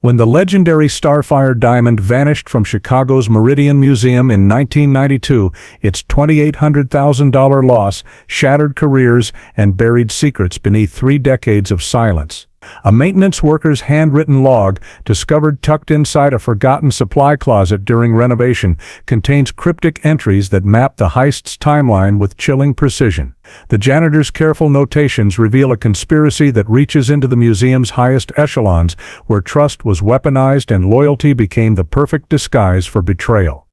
When the legendary Starfire Diamond vanished from Chicago's Meridian Museum in 1992, its $2,800,000 loss shattered careers and buried secrets beneath 3 decades of silence. A maintenance worker's handwritten log, discovered tucked inside a forgotten supply closet during renovation, contains cryptic entries that map the heist's timeline with chilling precision. The janitor's careful notations reveal a conspiracy that reaches into the museum's highest echelons, where trust was weaponized and loyalty became the perfect disguise for betrayal.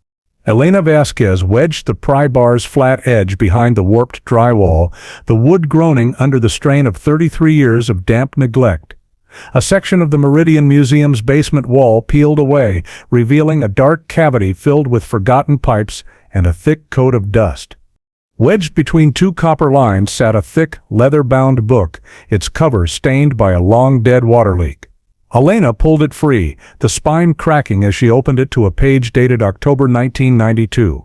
Elena Vasquez wedged the pry bar's flat edge behind the warped drywall, the wood groaning under the strain of 33 years of damp neglect. A section of the Meridian Museum's basement wall peeled away, revealing a dark cavity filled with forgotten pipes and a thick coat of dust. Wedged between 2 copper lines sat a thick, leather-bound book, its cover stained by a long-dead water leak. Elena pulled it free, the spine cracking as she opened it to a page dated October 1992.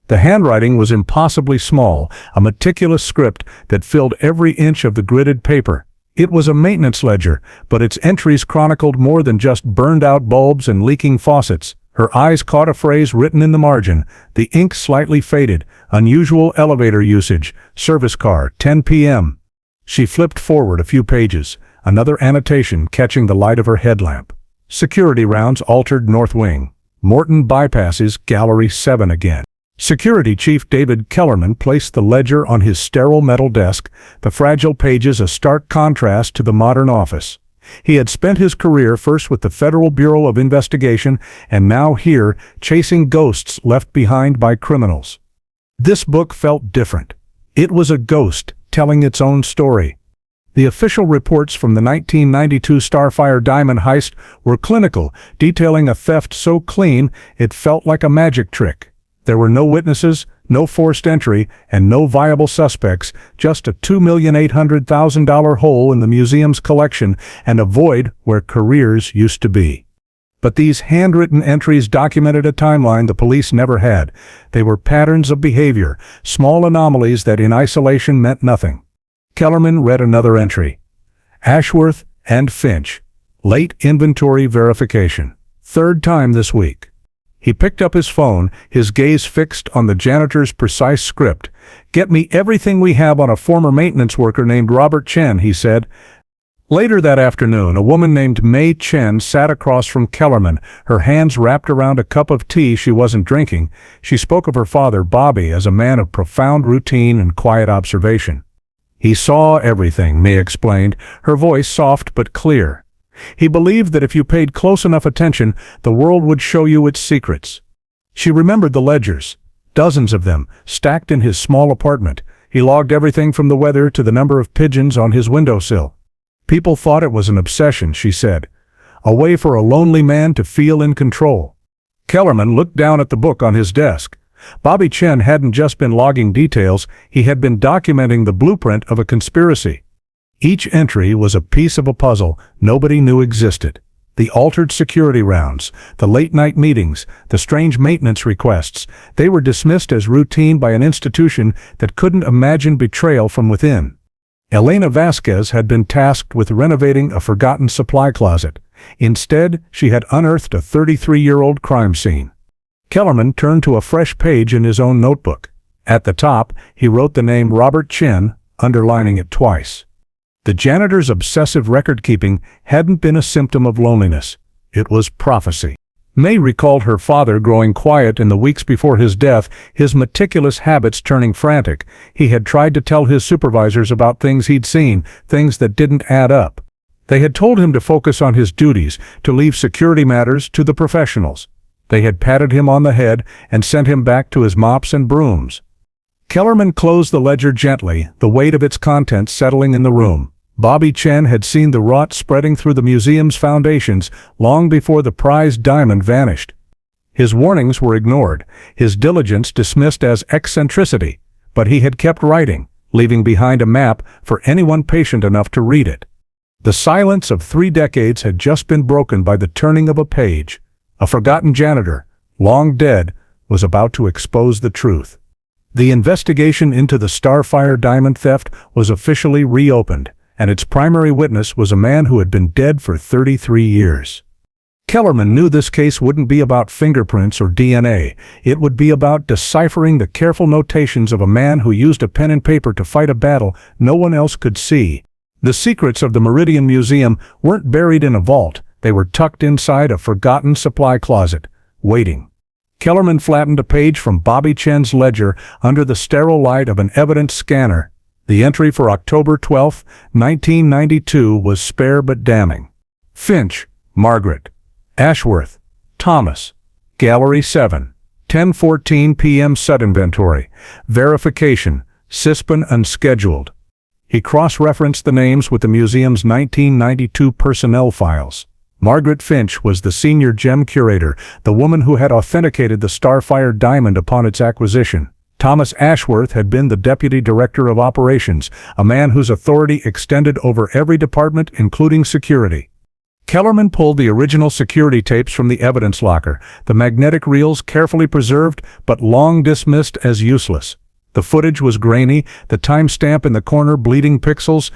The handwriting was impossibly small, a meticulous script that filled every inch of the gridded paper. It was a maintenance ledger, but its entries chronicled more than just burned-out bulbs and leaking faucets. Her eyes caught a phrase written in the margin, the ink slightly faded, unusual elevator usage, service car, 10 p.m. She flipped forward a few pages, another annotation catching the light of her headlamp. Security rounds altered north wing. Morton bypasses gallery 7 again. Security Chief David Kellerman placed the ledger on his sterile metal desk, the fragile pages a stark contrast to the modern office. He had spent his career first with the Federal Bureau of Investigation and now here, chasing ghosts left behind by criminals. This book felt different. It was a ghost telling its own story. The official reports from the 1992 Starfire Diamond heist were clinical, detailing a theft so clean it felt like a magic trick. There were no witnesses, no forced entry, and no viable suspects, just a $2,800,000 hole in the museum's collection and a void where careers used to be. But these handwritten entries documented a timeline the police never had. They were patterns of behavior, small anomalies that in isolation meant nothing. Kellerman read another entry. Ashworth and Finch. Late inventory verification. 3rd time this week. He picked up his phone, his gaze fixed on the janitor's precise script. "Get me everything we have on a former maintenance worker named Robert Chen," he said. Later that afternoon, a woman named May Chen sat across from Kellerman, her hands wrapped around a cup of tea she wasn't drinking. She spoke of her father, Bobby, as a man of profound routine and quiet observation. "He saw everything," May explained, her voice soft but clear. "He believed that if you paid close enough attention, the world would show you its secrets." She remembered the ledgers, dozens of them, stacked in his small apartment. He logged everything from the weather to the number of pigeons on his windowsill. "People thought it was an obsession," she said, "a way for a lonely man to feel in control." Kellerman looked down at the book on his desk. Bobby Chen hadn't just been logging details, he had been documenting the blueprint of a conspiracy. Each entry was a piece of a puzzle nobody knew existed. The altered security rounds, the late-night meetings, the strange maintenance requests, they were dismissed as routine by an institution that couldn't imagine betrayal from within. Elena Vasquez had been tasked with renovating a forgotten supply closet. Instead, she had unearthed a 33-year-old crime scene. Kellerman turned to a fresh page in his own notebook. At the top, he wrote the name Robert Chen, underlining it twice. The janitor's obsessive record-keeping hadn't been a symptom of loneliness. It was prophecy. May recalled her father growing quiet in the weeks before his death, his meticulous habits turning frantic. He had tried to tell his supervisors about things he'd seen, things that didn't add up. They had told him to focus on his duties, to leave security matters to the professionals. They had patted him on the head and sent him back to his mops and brooms. Kellerman closed the ledger gently, the weight of its contents settling in the room. Bobby Chen had seen the rot spreading through the museum's foundations long before the prized diamond vanished. His warnings were ignored, his diligence dismissed as eccentricity, but he had kept writing, leaving behind a map for anyone patient enough to read it. The silence of 3 decades had just been broken by the turning of a page. A forgotten janitor, long dead, was about to expose the truth. The investigation into the Starfire Diamond theft was officially reopened, and its primary witness was a man who had been dead for 33 years. Kellerman knew this case wouldn't be about fingerprints or DNA. It would be about deciphering the careful notations of a man who used a pen and paper to fight a battle no one else could see. The secrets of the Meridian Museum weren't buried in a vault. They were tucked inside a forgotten supply closet, waiting. Kellerman flattened a page from Bobby Chen's ledger under the sterile light of an evidence scanner. The entry for October 12, 1992 was spare but damning. Finch, Margaret. Ashworth, Thomas. Gallery 7. 10:14 p.m. set inventory. Verification. Cispin unscheduled. He cross-referenced the names with the museum's 1992 personnel files. Margaret Finch was the senior gem curator, the woman who had authenticated the Starfire Diamond upon its acquisition. Thomas Ashworth had been the deputy director of operations, a man whose authority extended over every department, including security. Kellerman pulled the original security tapes from the evidence locker, the magnetic reels carefully preserved but long dismissed as useless. The footage was grainy, the timestamp in the corner bleeding pixels,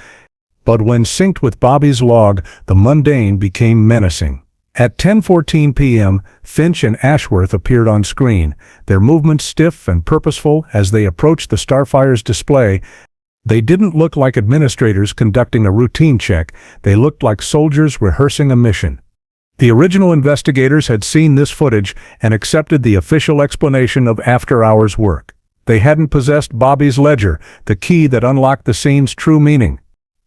but when synced with Bobby's log, the mundane became menacing. At 10:14 p.m., Finch and Ashworth appeared on screen, their movements stiff and purposeful as they approached the Starfire's display. They didn't look like administrators conducting a routine check, they looked like soldiers rehearsing a mission. The original investigators had seen this footage and accepted the official explanation of after-hours work. They hadn't possessed Bobby's ledger, the key that unlocked the scene's true meaning.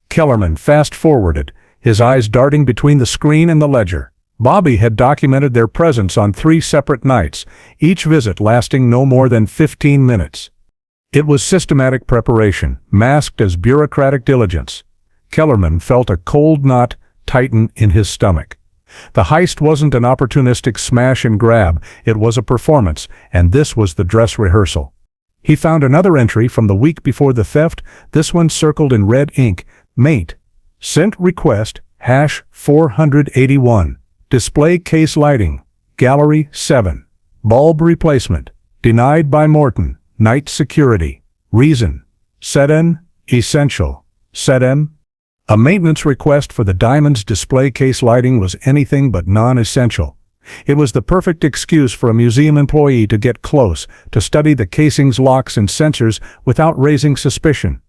Kellerman fast-forwarded, his eyes darting between the screen and the ledger. Bobby had documented their presence on 3 separate nights, each visit lasting no more than 15 minutes. It was systematic preparation, masked as bureaucratic diligence. Kellerman felt a cold knot tighten in his stomach. The heist wasn't an opportunistic smash and grab, it was a performance, and this was the dress rehearsal. He found another entry from the week before the theft, this one circled in red ink. Mate. Sent request, #481. Display case lighting. Gallery 7. Bulb replacement. Denied by Morton. Night security. Reason. Set-in. Essential. Set-in. A maintenance request for the Diamond's display case lighting was anything but non-essential. It was the perfect excuse for a museum employee to get close, to study the casing's locks and sensors without raising suspicion.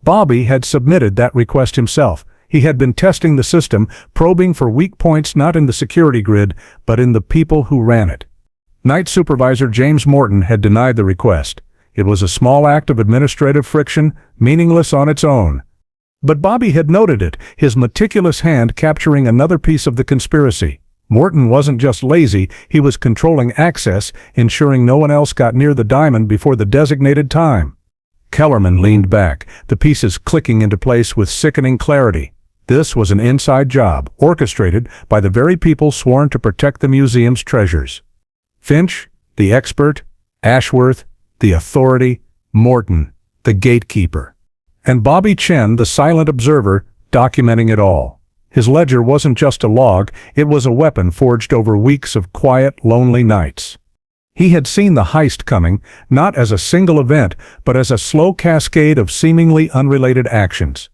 Bobby had submitted that request himself. He had been testing the system, probing for weak points not in the security grid, but in the people who ran it. Night Supervisor James Morton had denied the request. It was a small act of administrative friction, meaningless on its own. But Bobby had noted it, his meticulous hand capturing another piece of the conspiracy. Morton wasn't just lazy, he was controlling access, ensuring no one else got near the diamond before the designated time. Kellerman leaned back, the pieces clicking into place with sickening clarity. This was an inside job, orchestrated by the very people sworn to protect the museum's treasures. Finch, the expert; Ashworth, the authority; Morton, the gatekeeper. And Bobby Chen, the silent observer, documenting it all. His ledger wasn't just a log, it was a weapon forged over weeks of quiet, lonely nights. He had seen the heist coming, not as a single event, but as a slow cascade of seemingly unrelated actions.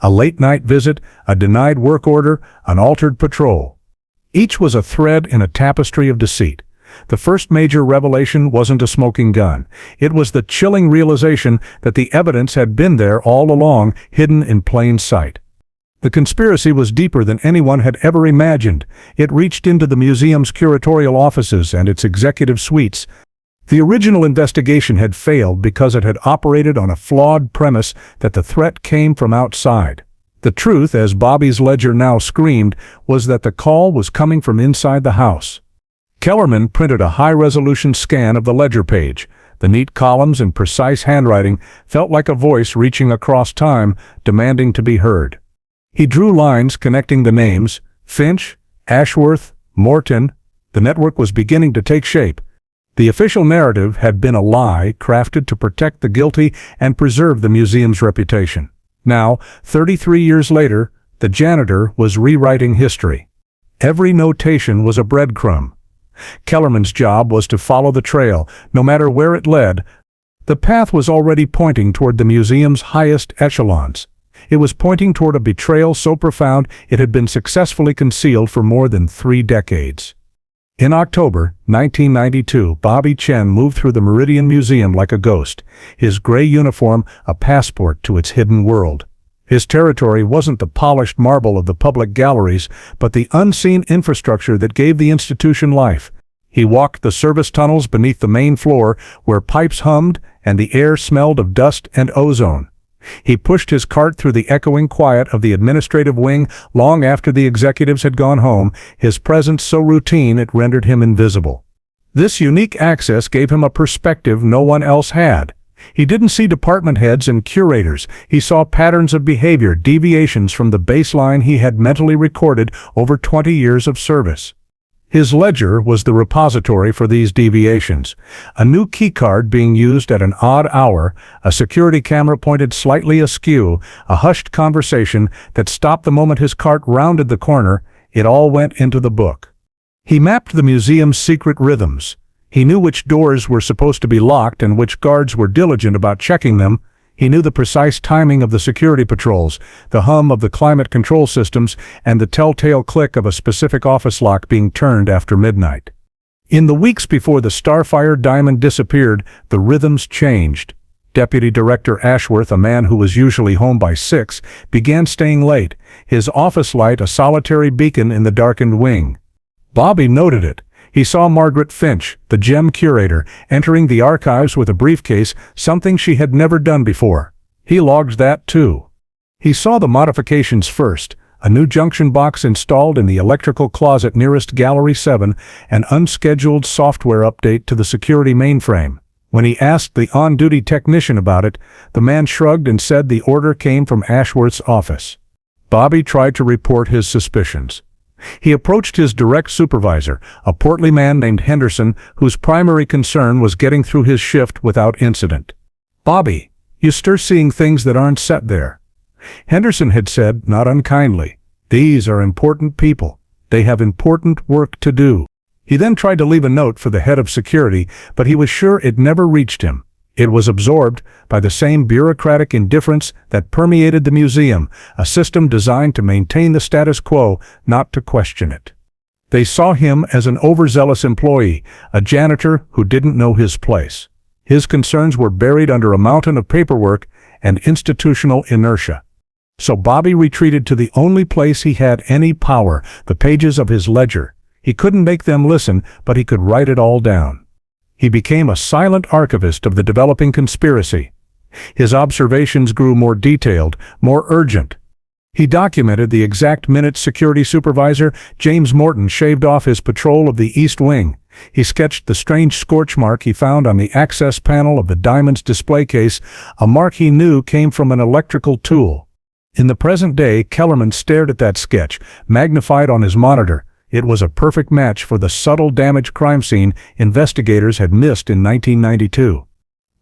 A late-night visit, a denied work order, an altered patrol. Each was a thread in a tapestry of deceit. The first major revelation wasn't a smoking gun. It was the chilling realization that the evidence had been there all along, hidden in plain sight. The conspiracy was deeper than anyone had ever imagined. It reached into the museum's curatorial offices and its executive suites. The original investigation had failed because it had operated on a flawed premise that the threat came from outside. The truth, as Bobby's ledger now screamed, was that the call was coming from inside the house. Kellerman printed a high-resolution scan of the ledger page. The neat columns and precise handwriting felt like a voice reaching across time, demanding to be heard. He drew lines connecting the names, Finch, Ashworth, Morton. The network was beginning to take shape. The official narrative had been a lie crafted to protect the guilty and preserve the museum's reputation. Now, 33 years later, the janitor was rewriting history. Every notation was a breadcrumb. Kellerman's job was to follow the trail, no matter where it led. The path was already pointing toward the museum's highest echelons. It was pointing toward a betrayal so profound it had been successfully concealed for more than 3 decades. In October 1992, Bobby Chen moved through the Meridian Museum like a ghost, his gray uniform a passport to its hidden world. His territory wasn't the polished marble of the public galleries, but the unseen infrastructure that gave the institution life. He walked the service tunnels beneath the main floor, where pipes hummed and the air smelled of dust and ozone. He pushed his cart through the echoing quiet of the administrative wing long after the executives had gone home, his presence so routine it rendered him invisible. This unique access gave him a perspective no one else had. He didn't see department heads and curators. He saw patterns of behavior, deviations from the baseline he had mentally recorded over 20 years of service. His ledger was the repository for these deviations. A new keycard being used at an odd hour, a security camera pointed slightly askew, a hushed conversation that stopped the moment his cart rounded the corner, it all went into the book. He mapped the museum's secret rhythms. He knew which doors were supposed to be locked and which guards were diligent about checking them. He knew the precise timing of the security patrols, the hum of the climate control systems, and the telltale click of a specific office lock being turned after midnight. In the weeks before the Starfire Diamond disappeared, the rhythms changed. Deputy Director Ashworth, a man who was usually home by 6, began staying late, his office light a solitary beacon in the darkened wing. Bobby noted it. He saw Margaret Finch, the gem curator, entering the archives with a briefcase, something she had never done before. He logged that too. He saw the modifications first, a new junction box installed in the electrical closet nearest Gallery 7, an unscheduled software update to the security mainframe. When he asked the on-duty technician about it, the man shrugged and said the order came from Ashworth's office. Bobby tried to report his suspicions. He approached his direct supervisor, a portly man named Henderson, whose primary concern was getting through his shift without incident. "Bobby, you stir seeing things that aren't set there." Henderson had said, not unkindly, "These are important people. They have important work to do." He then tried to leave a note for the head of security, but he was sure it never reached him. It was absorbed by the same bureaucratic indifference that permeated the museum, a system designed to maintain the status quo, not to question it. They saw him as an overzealous employee, a janitor who didn't know his place. His concerns were buried under a mountain of paperwork and institutional inertia. So Bobby retreated to the only place he had any power, the pages of his ledger. He couldn't make them listen, but he could write it all down. He became a silent archivist of the developing conspiracy. His observations grew more detailed, more urgent. He documented the exact minute security supervisor, James Morton, shaved off his patrol of the East Wing. He sketched the strange scorch mark he found on the access panel of the Diamond's display case, a mark he knew came from an electrical tool. In the present day, Kellerman stared at that sketch, magnified on his monitor. It was a perfect match for the subtle damage crime scene investigators had missed in 1992.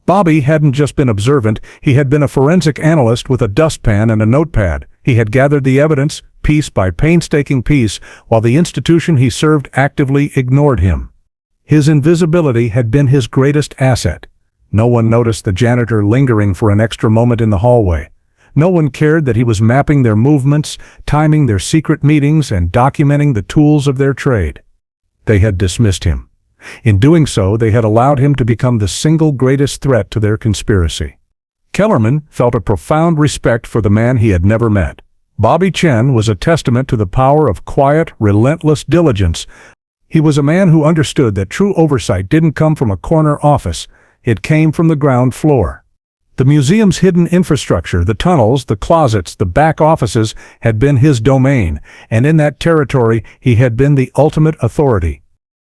Bobby hadn't just been observant, he had been a forensic analyst with a dustpan and a notepad. He had gathered the evidence, piece by painstaking piece, while the institution he served actively ignored him. His invisibility had been his greatest asset. No one noticed the janitor lingering for an extra moment in the hallway. No one cared that he was mapping their movements, timing their secret meetings, and documenting the tools of their trade. They had dismissed him. In doing so, they had allowed him to become the single greatest threat to their conspiracy. Kellerman felt a profound respect for the man he had never met. Bobby Chen was a testament to the power of quiet, relentless diligence. He was a man who understood that true oversight didn't come from a corner office, it came from the ground floor. The museum's hidden infrastructure, the tunnels, the closets, the back offices, had been his domain, and in that territory he had been the ultimate authority.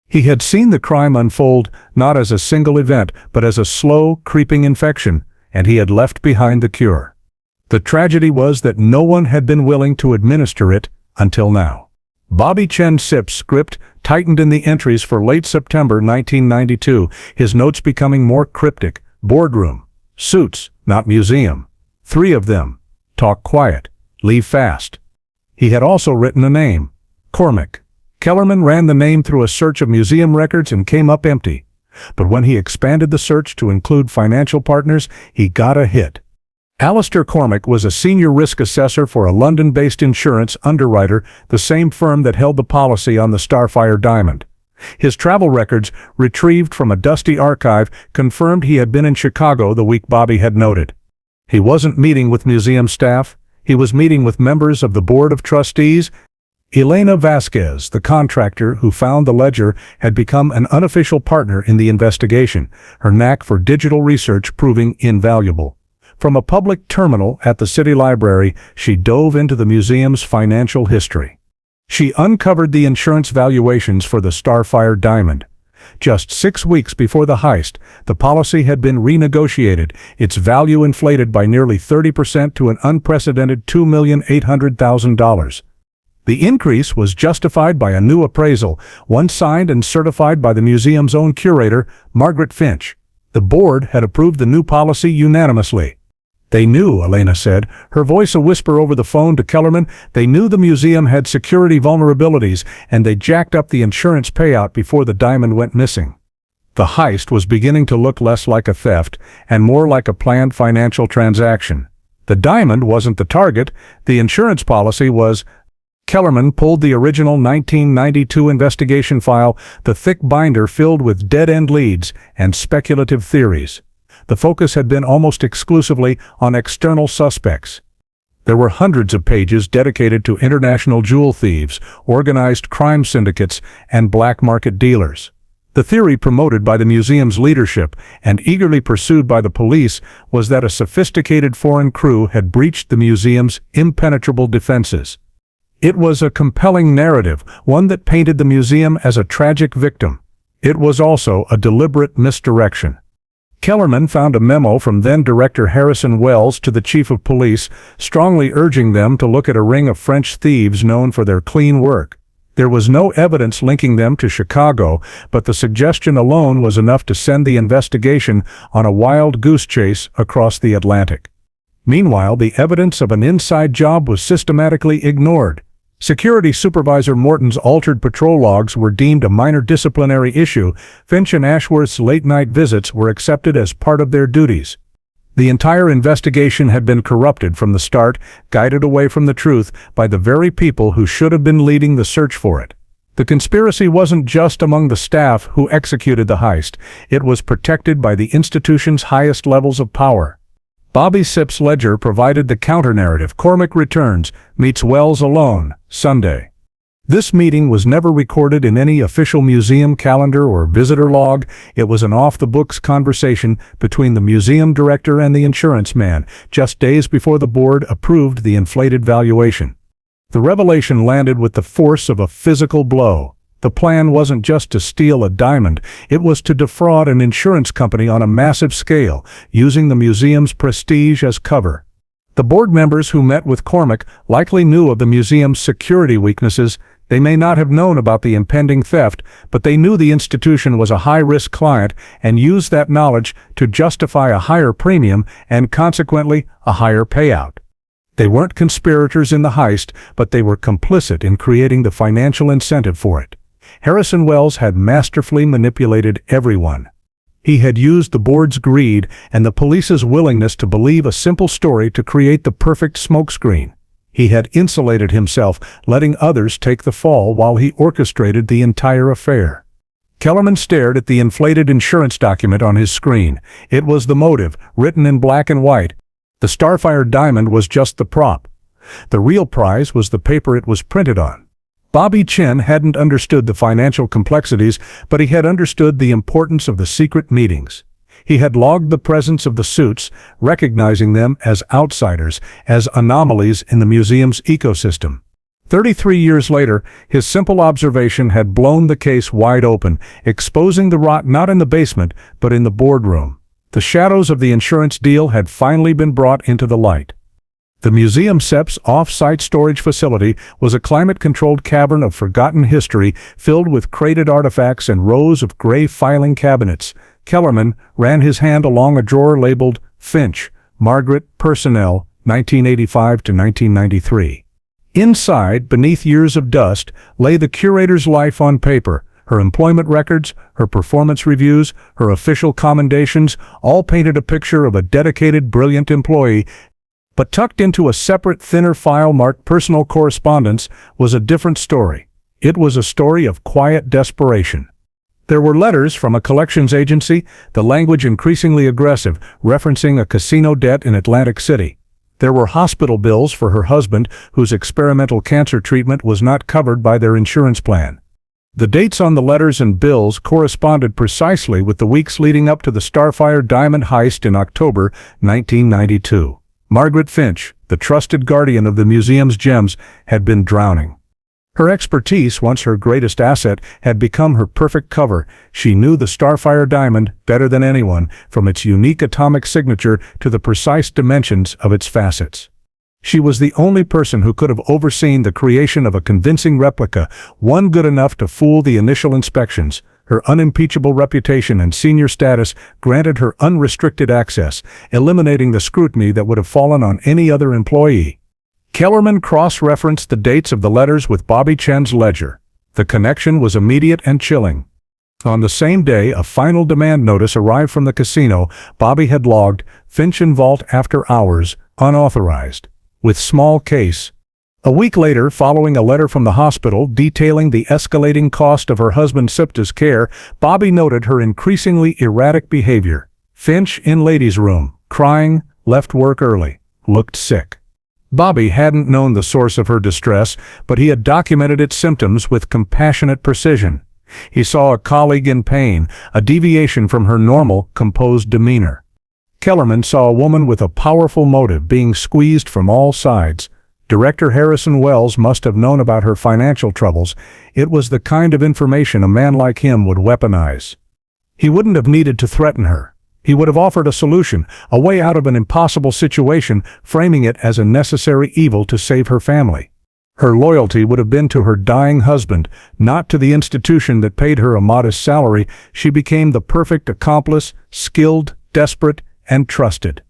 He had seen the crime unfold not as a single event, but as a slow, creeping infection, and he had left behind the cure. The tragedy was that no one had been willing to administer it until now. Bobby Chen Sip's script tightened in the entries for late September 1992, his notes becoming more cryptic. Boardroom. Suits, not museum. 3 of them. Talk quiet. Leave fast. He had also written a name. Cormac. Kellerman ran the name through a search of museum records and came up empty. But when he expanded the search to include financial partners, he got a hit. Alistair Cormack was a senior risk assessor for a London-based insurance underwriter, the same firm that held the policy on the Starfire Diamond. His travel records, retrieved from a dusty archive, confirmed he had been in Chicago the week Bobby had noted. He wasn't meeting with museum staff. He was meeting with members of the Board of Trustees. Elena Vasquez, the contractor who found the ledger, had become an unofficial partner in the investigation, her knack for digital research proving invaluable. From a public terminal at the city library, she dove into the museum's financial history. She uncovered the insurance valuations for the Starfire Diamond. Just 6 weeks before the heist, the policy had been renegotiated, its value inflated by nearly 30% to an unprecedented $2,800,000. The increase was justified by a new appraisal, one signed and certified by the museum's own curator, Margaret Finch. The board had approved the new policy unanimously. They knew, Elena said, her voice a whisper over the phone to Kellerman, they knew the museum had security vulnerabilities, and they jacked up the insurance payout before the diamond went missing. The heist was beginning to look less like a theft and more like a planned financial transaction. The diamond wasn't the target, the insurance policy was. Kellerman pulled the original 1992 investigation file, the thick binder filled with dead-end leads and speculative theories. The focus had been almost exclusively on external suspects. There were hundreds of pages dedicated to international jewel thieves, organized crime syndicates, and black market dealers. The theory promoted by the museum's leadership and eagerly pursued by the police was that a sophisticated foreign crew had breached the museum's impenetrable defenses. It was a compelling narrative, one that painted the museum as a tragic victim. It was also a deliberate misdirection. Kellerman found a memo from then-Director Harrison Wells to the Chief of Police, strongly urging them to look at a ring of French thieves known for their clean work. There was no evidence linking them to Chicago, but the suggestion alone was enough to send the investigation on a wild goose chase across the Atlantic. Meanwhile, the evidence of an inside job was systematically ignored. Security Supervisor Morton's altered patrol logs were deemed a minor disciplinary issue. Finch and Ashworth's late-night visits were accepted as part of their duties. The entire investigation had been corrupted from the start, guided away from the truth by the very people who should have been leading the search for it. The conspiracy wasn't just among the staff who executed the heist. It was protected by the institution's highest levels of power. Bobby Sipp's ledger provided the counter-narrative. Cormack returns, meets Wells alone, Sunday. This meeting was never recorded in any official museum calendar or visitor log. It was an off-the-books conversation between the museum director and the insurance man, just days before the board approved the inflated valuation. The revelation landed with the force of a physical blow. The plan wasn't just to steal a diamond, it was to defraud an insurance company on a massive scale, using the museum's prestige as cover. The board members who met with Cormack likely knew of the museum's security weaknesses. They may not have known about the impending theft, but they knew the institution was a high-risk client and used that knowledge to justify a higher premium and consequently a higher payout. They weren't conspirators in the heist, but they were complicit in creating the financial incentive for it. Harrison Wells had masterfully manipulated everyone. He had used the board's greed and the police's willingness to believe a simple story to create the perfect smokescreen. He had insulated himself, letting others take the fall while he orchestrated the entire affair. Kellerman stared at the inflated insurance document on his screen. It was the motive, written in black and white. The Starfire Diamond was just the prop. The real prize was the paper it was printed on. Bobby Chin hadn't understood the financial complexities, but he had understood the importance of the secret meetings. He had logged the presence of the suits, recognizing them as outsiders, as anomalies in the museum's ecosystem. 33 years later, his simple observation had blown the case wide open, exposing the rot not in the basement, but in the boardroom. The shadows of the insurance deal had finally been brought into the light. The Museum SEP's off-site storage facility was a climate-controlled cavern of forgotten history filled with crated artifacts and rows of gray filing cabinets. Kellerman ran his hand along a drawer labeled Finch, Margaret, Personnel, 1985 to 1993. Inside, beneath years of dust, lay the curator's life on paper, her employment records, her performance reviews, her official commendations, all painted a picture of a dedicated, brilliant employee But tucked into a separate, thinner file marked personal correspondence was a different story. It was a story of quiet desperation. There were letters from a collections agency, the language increasingly aggressive, referencing a casino debt in Atlantic City. There were hospital bills for her husband, whose experimental cancer treatment was not covered by their insurance plan. The dates on the letters and bills corresponded precisely with the weeks leading up to the Starfire Diamond heist in October 1992. Margaret Finch, the trusted guardian of the museum's gems, had been drowning. Her expertise, once her greatest asset, had become her perfect cover. She knew the Starfire Diamond better than anyone, from its unique atomic signature to the precise dimensions of its facets. She was the only person who could have overseen the creation of a convincing replica, one good enough to fool the initial inspections. Her unimpeachable reputation and senior status granted her unrestricted access, eliminating the scrutiny that would have fallen on any other employee. Kellerman cross-referenced the dates of the letters with Bobby Chen's ledger. The connection was immediate and chilling. On the same day, a final demand notice arrived from the casino. Bobby had logged, Finch in vault after hours, unauthorized, with small case. A week later, following a letter from the hospital detailing the escalating cost of her husband Sipta's care, Bobby noted her increasingly erratic behavior. Finch in ladies' room, crying, left work early, looked sick. Bobby hadn't known the source of her distress, but he had documented its symptoms with compassionate precision. He saw a colleague in pain, a deviation from her normal, composed demeanor. Kellerman saw a woman with a powerful motive being squeezed from all sides. Director Harrison Wells must have known about her financial troubles. It was the kind of information a man like him would weaponize. He wouldn't have needed to threaten her. He would have offered a solution, a way out of an impossible situation, framing it as a necessary evil to save her family. Her loyalty would have been to her dying husband, not to the institution that paid her a modest salary. She became the perfect accomplice, skilled, desperate, and trusted.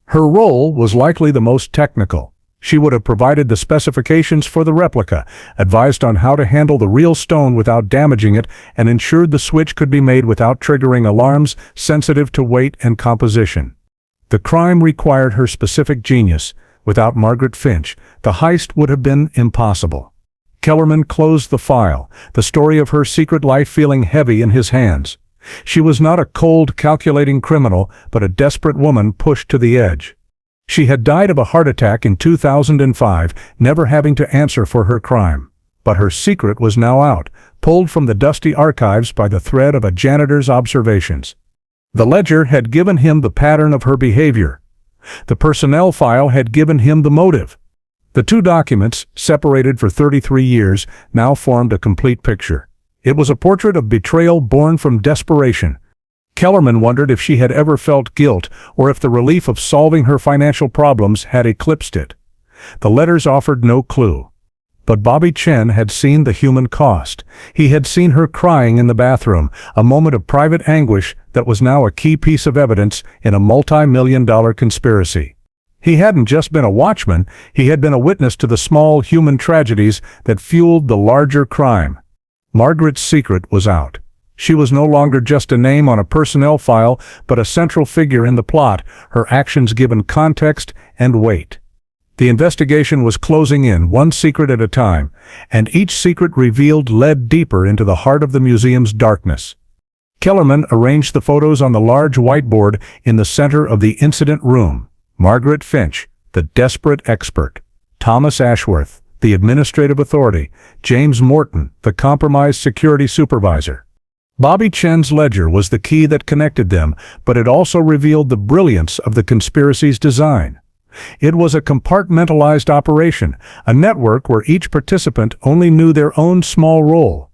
Her role was likely the most technical. She would have provided the specifications for the replica, advised on how to handle the real stone without damaging it, and ensured the switch could be made without triggering alarms sensitive to weight and composition. The crime required her specific genius. Without Margaret Finch, the heist would have been impossible. Kellerman closed the file, the story of her secret life feeling heavy in his hands. She was not a cold, calculating criminal, but a desperate woman pushed to the edge. She had died of a heart attack in 2005, never having to answer for her crime. But her secret was now out, pulled from the dusty archives by the thread of a janitor's observations. The ledger had given him the pattern of her behavior. The personnel file had given him the motive. The two documents, separated for 33 years, now formed a complete picture. It was a portrait of betrayal born from desperation. Kellerman wondered if she had ever felt guilt, or if the relief of solving her financial problems had eclipsed it. The letters offered no clue. But Bobby Chen had seen the human cost. He had seen her crying in the bathroom, a moment of private anguish that was now a key piece of evidence in a multi-million-dollar conspiracy. He hadn't just been a watchman, he had been a witness to the small human tragedies that fueled the larger crime. Margaret's secret was out. She was no longer just a name on a personnel file, but a central figure in the plot, her actions given context and weight. The investigation was closing in, one secret at a time, and each secret revealed led deeper into the heart of the museum's darkness. Kellerman arranged the photos on the large whiteboard in the center of the incident room. Margaret Finch, the desperate expert. Thomas Ashworth, the administrative authority. James Morton, the compromised security supervisor. Bobby Chen's ledger was the key that connected them, but it also revealed the brilliance of the conspiracy's design. It was a compartmentalized operation, a network where each participant only knew their own small role.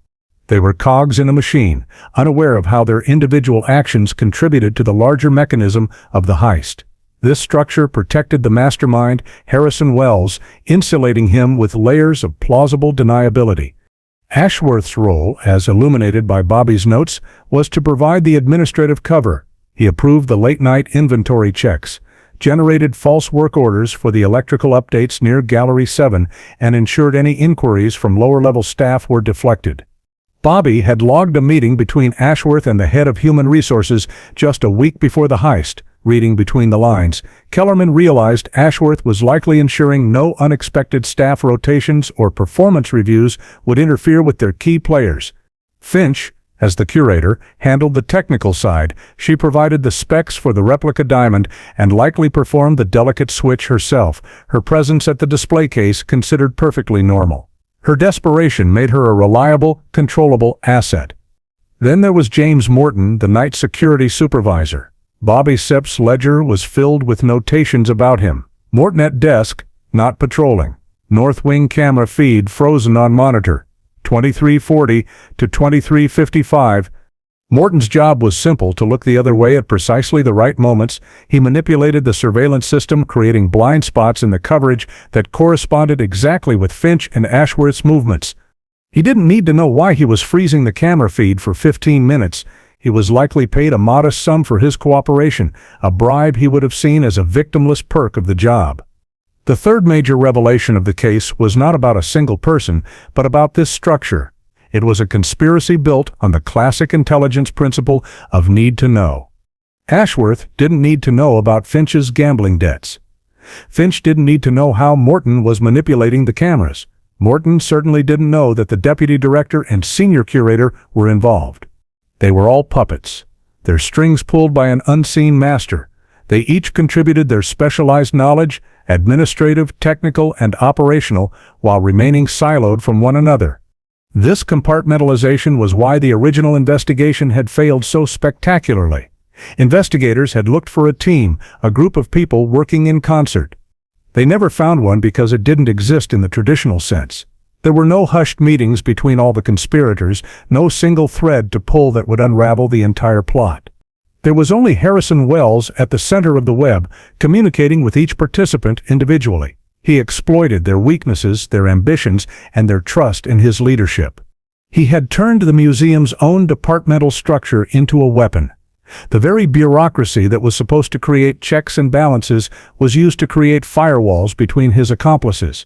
They were cogs in a machine, unaware of how their individual actions contributed to the larger mechanism of the heist. This structure protected the mastermind, Harrison Wells, insulating him with layers of plausible deniability. Ashworth's role, as illuminated by Bobby's notes, was to provide the administrative cover. He approved the late-night inventory checks, generated false work orders for the electrical updates near Gallery 7, and ensured any inquiries from lower-level staff were deflected. Bobby had logged a meeting between Ashworth and the head of human resources just a week before the heist, Reading between the lines, Kellerman realized Ashworth was likely ensuring no unexpected staff rotations or performance reviews would interfere with their key players. Finch, as the curator, handled the technical side. She provided the specs for the replica diamond and likely performed the delicate switch herself, her presence at the display case considered perfectly normal. Her desperation made her a reliable, controllable asset. Then there was James Morton, the night security supervisor. Bobby Sepp's ledger was filled with notations about him. Morton at desk, not patrolling. North wing camera feed frozen on monitor. 2340 to 2355. Morton's job was simple: to look the other way at precisely the right moments. He manipulated the surveillance system, creating blind spots in the coverage that corresponded exactly with Finch and Ashworth's movements. He didn't need to know why he was freezing the camera feed for 15 minutes. He was likely paid a modest sum for his cooperation, a bribe he would have seen as a victimless perk of the job. The third major revelation of the case was not about a single person, but about this structure. It was a conspiracy built on the classic intelligence principle of need to know. Ashworth didn't need to know about Finch's gambling debts. Finch didn't need to know how Morton was manipulating the cameras. Morton certainly didn't know that the deputy director and senior curator were involved. They were all puppets, their strings pulled by an unseen master. They each contributed their specialized knowledge, administrative, technical, and operational, while remaining siloed from one another. This compartmentalization was why the original investigation had failed so spectacularly. Investigators had looked for a team, a group of people working in concert. They never found one because it didn't exist in the traditional sense. There were no hushed meetings between all the conspirators, no single thread to pull that would unravel the entire plot. There was only Harrison Wells at the center of the web, communicating with each participant individually. He exploited their weaknesses, their ambitions, and their trust in his leadership. He had turned the museum's own departmental structure into a weapon. The very bureaucracy that was supposed to create checks and balances was used to create firewalls between his accomplices.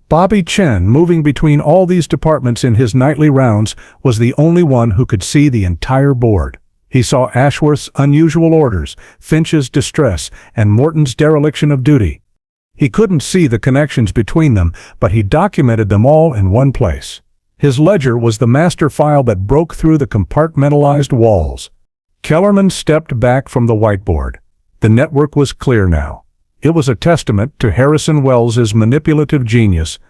Bobby Chen, moving between all these departments in his nightly rounds, was the only one who could see the entire board. He saw Ashworth's unusual orders, Finch's distress, and Morton's dereliction of duty. He couldn't see the connections between them, but he documented them all in one place. His ledger was the master file that broke through the compartmentalized walls. Kellerman stepped back from the whiteboard. The network was clear now. It was a testament to Harrison Wells's manipulative genius.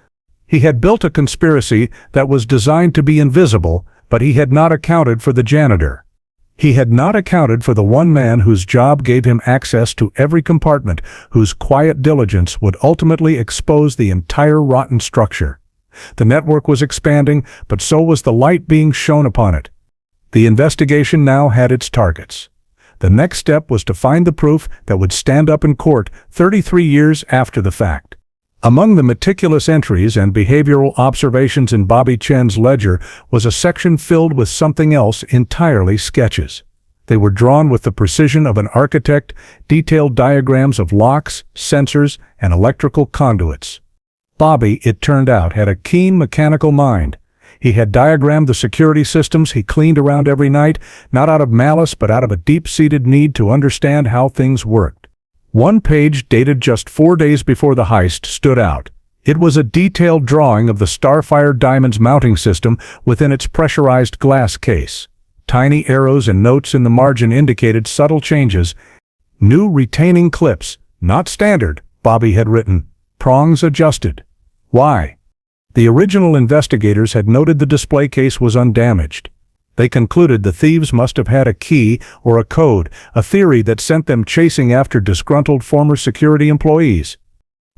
He had built a conspiracy that was designed to be invisible, but he had not accounted for the janitor. He had not accounted for the one man whose job gave him access to every compartment, whose quiet diligence would ultimately expose the entire rotten structure. The network was expanding, but so was the light being shone upon it. The investigation now had its targets. The next step was to find the proof that would stand up in court 33 years after the fact. Among the meticulous entries and behavioral observations in Bobby Chen's ledger was a section filled with something else entirely: sketches. They were drawn with the precision of an architect, detailed diagrams of locks, sensors, and electrical conduits. Bobby, it turned out, had a keen mechanical mind. He had diagrammed the security systems he cleaned around every night, not out of malice but out of a deep-seated need to understand how things worked. One page, dated just 4 days before the heist, stood out. It was a detailed drawing of the Starfire Diamond's mounting system within its pressurized glass case. Tiny arrows and notes in the margin indicated subtle changes. New retaining clips, not standard, Bobby had written. Prongs adjusted. Why? The original investigators had noted the display case was undamaged. They concluded the thieves must have had a key or a code, a theory that sent them chasing after disgruntled former security employees.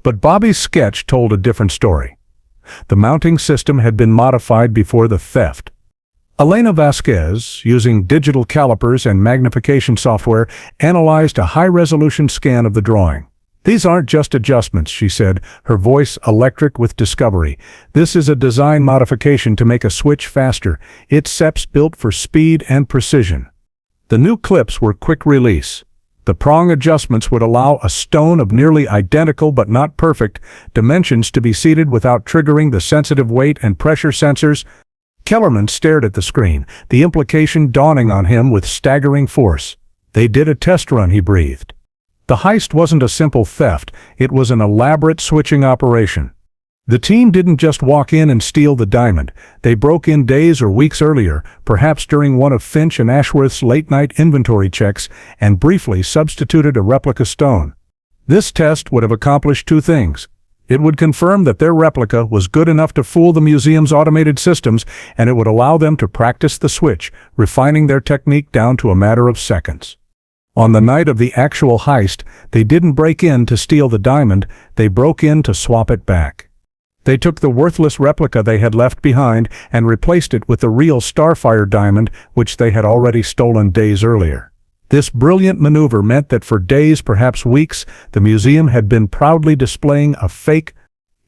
But Bobby's sketch told a different story. The mounting system had been modified before the theft. Elena Vasquez, using digital calipers and magnification software, analyzed a high-resolution scan of the drawing. "These aren't just adjustments," she said, her voice electric with discovery. "This is a design modification to make a switch faster. It's SEPs built for speed and precision." The new clips were quick release. The prong adjustments would allow a stone of nearly identical but not perfect dimensions to be seated without triggering the sensitive weight and pressure sensors. Kellerman stared at the screen, the implication dawning on him with staggering force. "They did a test run," he breathed. The heist wasn't a simple theft, it was an elaborate switching operation. The team didn't just walk in and steal the diamond. They broke in days or weeks earlier, perhaps during one of Finch and Ashworth's late-night inventory checks, and briefly substituted a replica stone. This test would have accomplished two things. It would confirm that their replica was good enough to fool the museum's automated systems, and it would allow them to practice the switch, refining their technique down to a matter of seconds. On the night of the actual heist, they didn't break in to steal the diamond, they broke in to swap it back. They took the worthless replica they had left behind and replaced it with the real Starfire Diamond, which they had already stolen days earlier. This brilliant maneuver meant that for days, perhaps weeks, the museum had been proudly displaying a fake.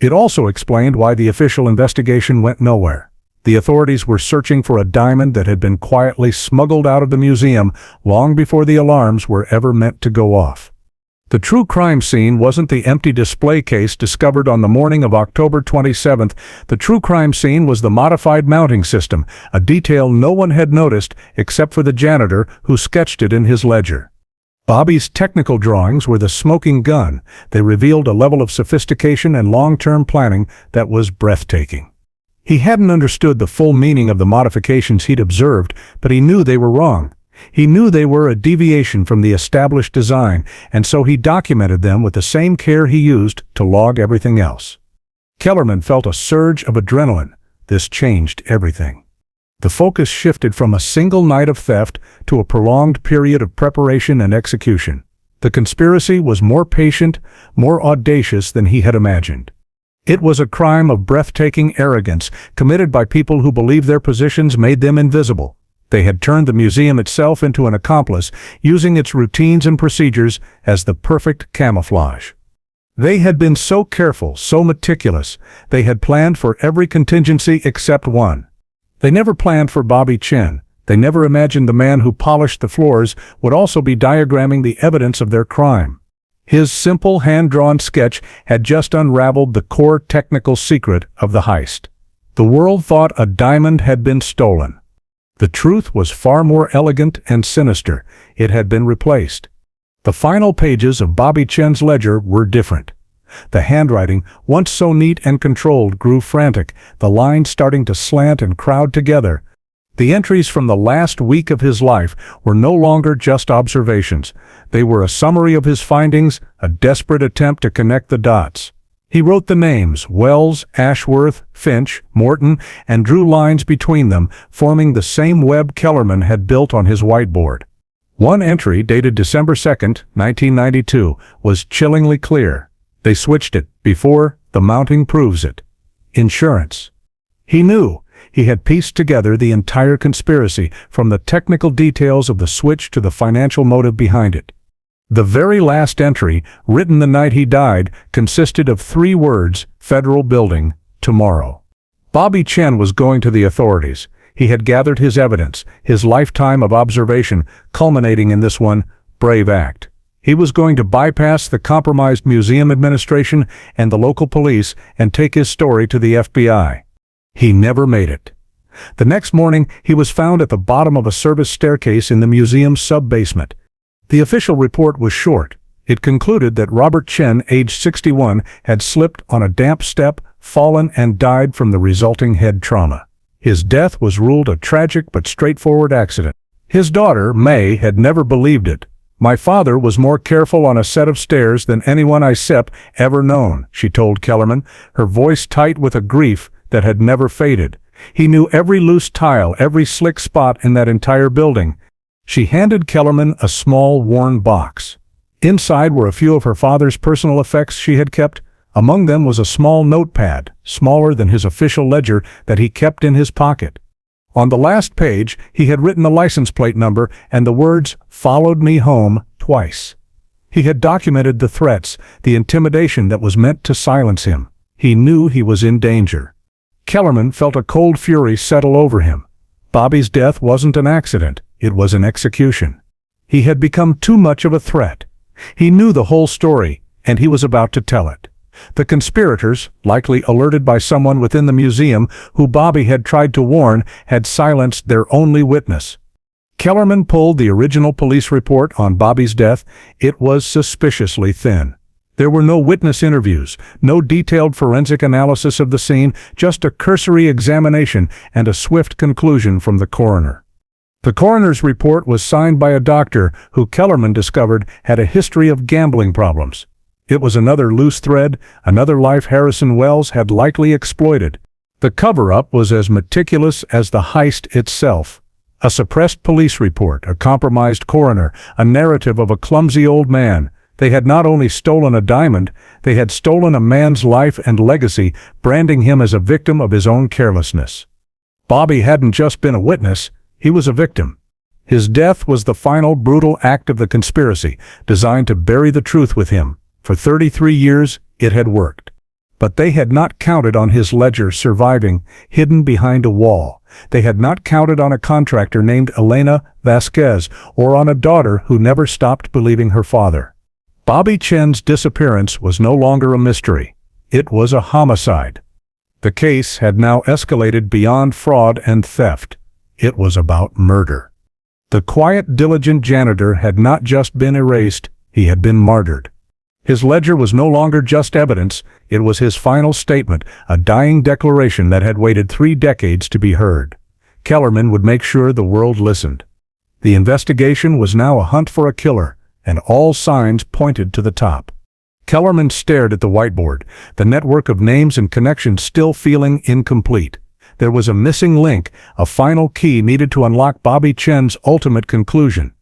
It also explained why the official investigation went nowhere. The authorities were searching for a diamond that had been quietly smuggled out of the museum long before the alarms were ever meant to go off. The true crime scene wasn't the empty display case discovered on the morning of October 27th. The true crime scene was the modified mounting system, a detail no one had noticed except for the janitor who sketched it in his ledger. Bobby's technical drawings were the smoking gun. They revealed a level of sophistication and long-term planning that was breathtaking. He hadn't understood the full meaning of the modifications he'd observed, but he knew they were wrong. He knew they were a deviation from the established design, and so he documented them with the same care he used to log everything else. Kellerman felt a surge of adrenaline. This changed everything. The focus shifted from a single night of theft to a prolonged period of preparation and execution. The conspiracy was more patient, more audacious than he had imagined. It was a crime of breathtaking arrogance, committed by people who believed their positions made them invisible. They had turned the museum itself into an accomplice, using its routines and procedures as the perfect camouflage. They had been so careful, so meticulous. They had planned for every contingency except one. They never planned for Bobby Chen. They never imagined the man who polished the floors would also be diagramming the evidence of their crime. His simple hand-drawn sketch had just unraveled the core technical secret of the heist. The world thought a diamond had been stolen. The truth was far more elegant and sinister. It had been replaced. The final pages of Bobby Chen's ledger were different. The handwriting, once so neat and controlled, grew frantic, the lines starting to slant and crowd together. The entries from the last week of his life were no longer just observations. They were a summary of his findings, a desperate attempt to connect the dots. He wrote the names Wells, Ashworth, Finch, Morton, and drew lines between them, forming the same web Kellerman had built on his whiteboard. One entry, dated December 2nd, 1992, was chillingly clear. They switched it before the mounting proves it. Insurance. He knew. He had pieced together the entire conspiracy, from the technical details of the switch to the financial motive behind it. The very last entry, written the night he died, consisted of 3 words: Federal Building, tomorrow. Bobby Chen was going to the authorities. He had gathered his evidence, his lifetime of observation, culminating in this one brave act. He was going to bypass the compromised museum administration and the local police and take his story to the FBI. He never made it. The next morning, he was found at the bottom of a service staircase in the museum's sub-basement. The official report was short. It concluded that Robert Chen, age 61, had slipped on a damp step, fallen, and died from the resulting head trauma. His death was ruled a tragic but straightforward accident. His daughter, May, had never believed it. "My father was more careful on a set of stairs than anyone I've ever known," she told Kellerman, her voice tight with a grief that had never faded. "He knew every loose tile, every slick spot in that entire building." She handed Kellerman a small, worn box. Inside were a few of her father's personal effects she had kept. Among them was a small notepad, smaller than his official ledger, that he kept in his pocket. On the last page, he had written the license plate number and the words, "Followed me home," twice. He had documented the threats, the intimidation that was meant to silence him. He knew he was in danger. Kellerman felt a cold fury settle over him. Bobby's death wasn't an accident. It was an execution. He had become too much of a threat. He knew the whole story, and he was about to tell it. The conspirators, likely alerted by someone within the museum who Bobby had tried to warn, had silenced their only witness. Kellerman pulled the original police report on Bobby's death. It was suspiciously thin. There were no witness interviews, no detailed forensic analysis of the scene, just a cursory examination and a swift conclusion from the coroner. The coroner's report was signed by a doctor who Kellerman discovered had a history of gambling problems. It was another loose thread, another life Harrison Wells had likely exploited. The cover-up was as meticulous as the heist itself. A suppressed police report, a compromised coroner, a narrative of a clumsy old man. They had not only stolen a diamond, they had stolen a man's life and legacy, branding him as a victim of his own carelessness. Bobby hadn't just been a witness, he was a victim. His death was the final brutal act of the conspiracy, designed to bury the truth with him. For 33 years, it had worked. But they had not counted on his ledger surviving, hidden behind a wall. They had not counted on a contractor named Elena Vasquez, or on a daughter who never stopped believing her father. Bobby Chen's disappearance was no longer a mystery. It was a homicide. The case had now escalated beyond fraud and theft. It was about murder. The quiet, diligent janitor had not just been erased, he had been martyred. His ledger was no longer just evidence, it was his final statement, a dying declaration that had waited 3 decades to be heard. Kellerman would make sure the world listened. The investigation was now a hunt for a killer, and all signs pointed to the top. Kellerman stared at the whiteboard, the network of names and connections still feeling incomplete. There was a missing link, a final key needed to unlock Bobby Chen's ultimate conclusion.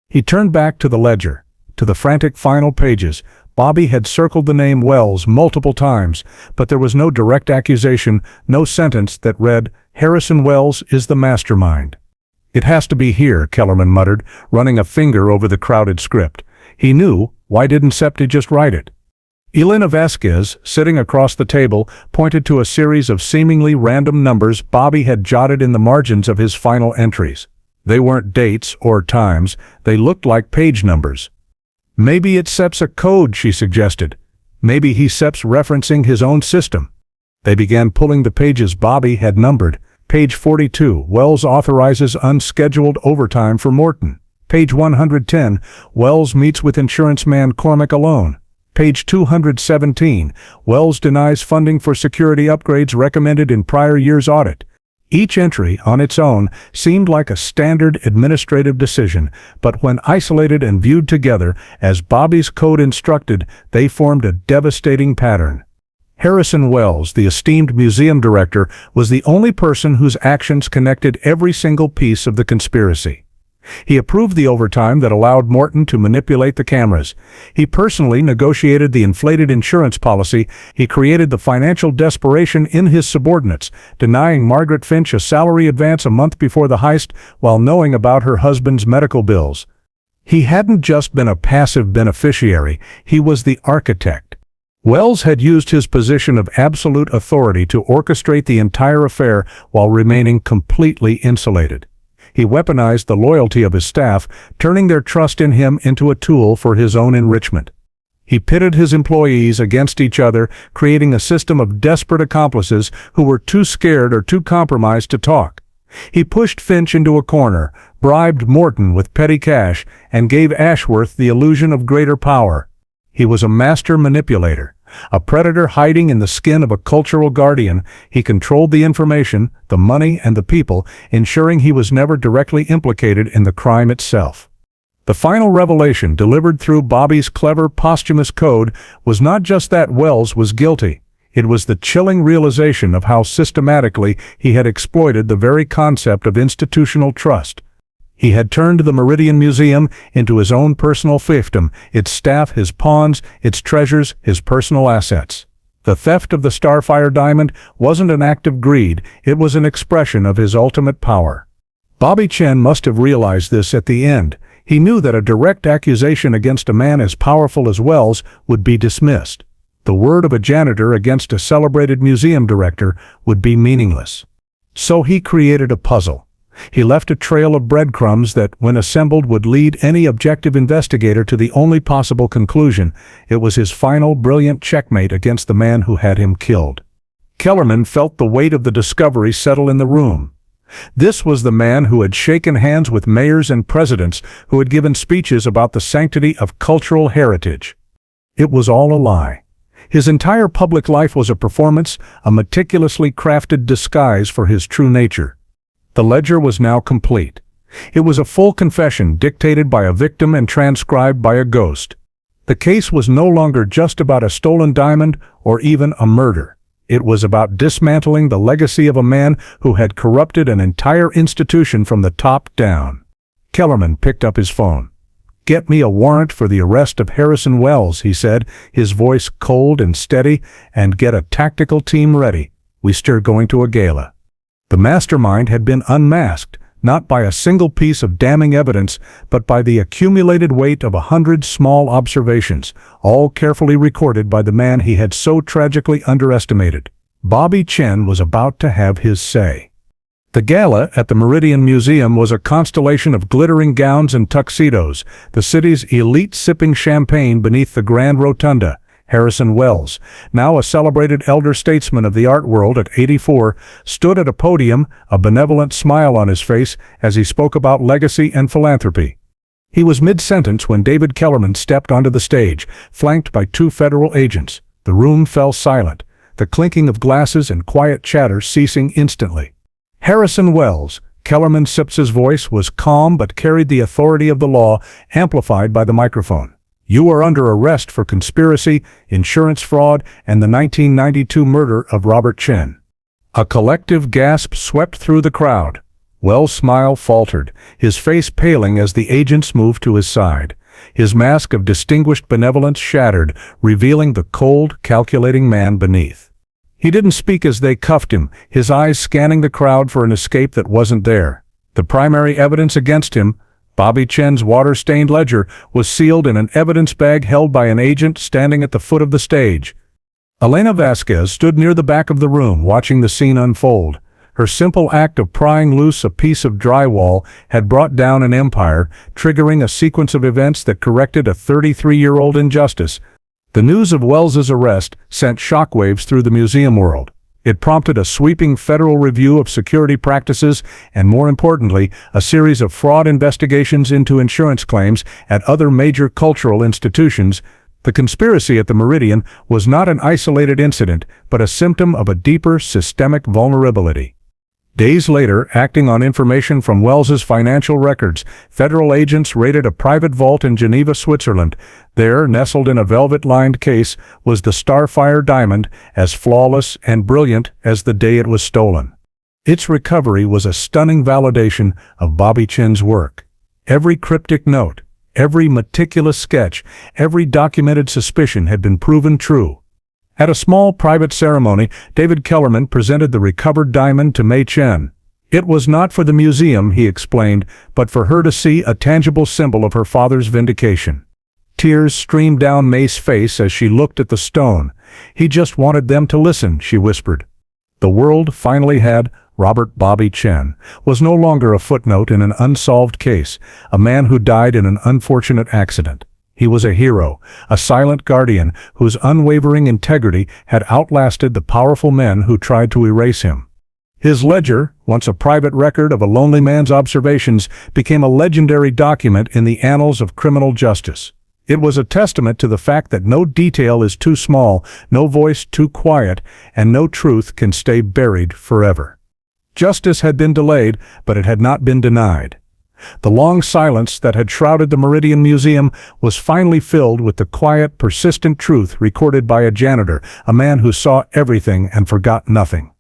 He turned back to the ledger, to the frantic final pages. Bobby had circled the name Wells multiple times, but there was no direct accusation, no sentence that read, "Harrison Wells is the mastermind." "It has to be here," Kellerman muttered, running a finger over the crowded script. He knew, why didn't Septi just write it? Elena Vasquez, sitting across the table, pointed to a series of seemingly random numbers Bobby had jotted in the margins of his final entries. They weren't dates or times, they looked like page numbers. "Maybe it Sep's a code," she suggested. "Maybe he Sep's referencing his own system." They began pulling the pages Bobby had numbered. Page 42, Wells authorizes unscheduled overtime for Morton. Page 110, Wells meets with insurance man Cormac alone. Page 217, Wells denies funding for security upgrades recommended in prior year's audit. Each entry, on its own, seemed like a standard administrative decision, but when isolated and viewed together, as Bobby's code instructed, they formed a devastating pattern. Harrison Wells, the esteemed museum director, was the only person whose actions connected every single piece of the conspiracy. He approved the overtime that allowed Morton to manipulate the cameras. He personally negotiated the inflated insurance policy. He created the financial desperation in his subordinates, denying Margaret Finch a salary advance a month before the heist while knowing about her husband's medical bills. He hadn't just been a passive beneficiary, he was the architect. Wells had used his position of absolute authority to orchestrate the entire affair while remaining completely insulated. He weaponized the loyalty of his staff, turning their trust in him into a tool for his own enrichment. He pitted his employees against each other, creating a system of desperate accomplices who were too scared or too compromised to talk. He pushed Finch into a corner, bribed Morton with petty cash, and gave Ashworth the illusion of greater power. He was a master manipulator. A predator hiding in the skin of a cultural guardian, he controlled the information, the money, and the people, ensuring he was never directly implicated in the crime itself. The final revelation, delivered through Bobby's clever posthumous code, was not just that Wells was guilty. It was the chilling realization of how systematically he had exploited the very concept of institutional trust. He had turned the Meridian Museum into his own personal fiefdom, its staff his pawns, its treasures his personal assets. The theft of the Starfire Diamond wasn't an act of greed, it was an expression of his ultimate power. Bobby Chen must have realized this at the end. He knew that a direct accusation against a man as powerful as Wells would be dismissed. The word of a janitor against a celebrated museum director would be meaningless. So he created a puzzle. He left a trail of breadcrumbs that, when assembled, would lead any objective investigator to the only possible conclusion. It was his final, brilliant checkmate against the man who had him killed. Kellerman felt the weight of the discovery settle in the room. This was the man who had shaken hands with mayors and presidents, who had given speeches about the sanctity of cultural heritage. It was all a lie. His entire public life was a performance, a meticulously crafted disguise for his true nature. The ledger was now complete. It was a full confession dictated by a victim and transcribed by a ghost. The case was no longer just about a stolen diamond or even a murder. It was about dismantling the legacy of a man who had corrupted an entire institution from the top down. Kellerman picked up his phone. "Get me a warrant for the arrest of Harrison Wells," he said, his voice cold and steady, "and get a tactical team ready. We're going to a gala." The mastermind had been unmasked, not by a single piece of damning evidence, but by the accumulated weight of 100 small observations, all carefully recorded by the man he had so tragically underestimated. Bobby Chen was about to have his say. The gala at the Meridian Museum was a constellation of glittering gowns and tuxedos, the city's elite sipping champagne beneath the grand rotunda. Harrison Wells, now a celebrated elder statesman of the art world at 84, stood at a podium, a benevolent smile on his face as he spoke about legacy and philanthropy. He was mid-sentence when David Kellerman stepped onto the stage, flanked by 2 federal agents. The room fell silent, the clinking of glasses and quiet chatter ceasing instantly. "Harrison Wells," Kellerman Sips's voice was calm but carried the authority of the law, amplified by the microphone. "You are under arrest for conspiracy, insurance fraud, and the 1992 murder of Robert Chen." A collective gasp swept through the crowd. Wells' smile faltered, his face paling as the agents moved to his side. His mask of distinguished benevolence shattered, revealing the cold, calculating man beneath. He didn't speak as they cuffed him, his eyes scanning the crowd for an escape that wasn't there. The primary evidence against him, Bobby Chen's water-stained ledger, was sealed in an evidence bag held by an agent standing at the foot of the stage. Elena Vasquez stood near the back of the room, watching the scene unfold. Her simple act of prying loose a piece of drywall had brought down an empire, triggering a sequence of events that corrected a 33-year-old injustice. The news of Wells's arrest sent shockwaves through the museum world. It prompted a sweeping federal review of security practices and, more importantly, a series of fraud investigations into insurance claims at other major cultural institutions. The conspiracy at the Meridian was not an isolated incident, but a symptom of a deeper systemic vulnerability. Days later, acting on information from Wells's financial records, federal agents raided a private vault in Geneva, Switzerland. There, nestled in a velvet-lined case, was the Starfire Diamond, as flawless and brilliant as the day it was stolen. Its recovery was a stunning validation of Bobby Chen's work. Every cryptic note, every meticulous sketch, every documented suspicion had been proven true. At a small private ceremony, David Kellerman presented the recovered diamond to May Chen. It was not for the museum, he explained, but for her to see a tangible symbol of her father's vindication. Tears streamed down May's face as she looked at the stone. "He just wanted them to listen," she whispered. The world finally had Robert Bobby Chen, was no longer a footnote in an unsolved case, a man who died in an unfortunate accident. He was a hero, a silent guardian whose unwavering integrity had outlasted the powerful men who tried to erase him. His ledger, once a private record of a lonely man's observations, became a legendary document in the annals of criminal justice. It was a testament to the fact that no detail is too small, no voice too quiet, and no truth can stay buried forever. Justice had been delayed, but it had not been denied. The long silence that had shrouded the Meridian Museum was finally filled with the quiet, persistent truth recorded by a janitor, a man who saw everything and forgot nothing.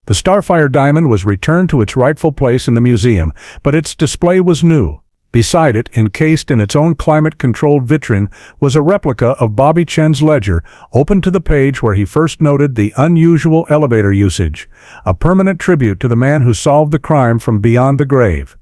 The Starfire Diamond was returned to its rightful place in the museum, but its display was new. Beside it, encased in its own climate-controlled vitrine, was a replica of Bobby Chen's ledger, open to the page where he first noted the unusual elevator usage, a permanent tribute to the man who solved the crime from beyond the grave.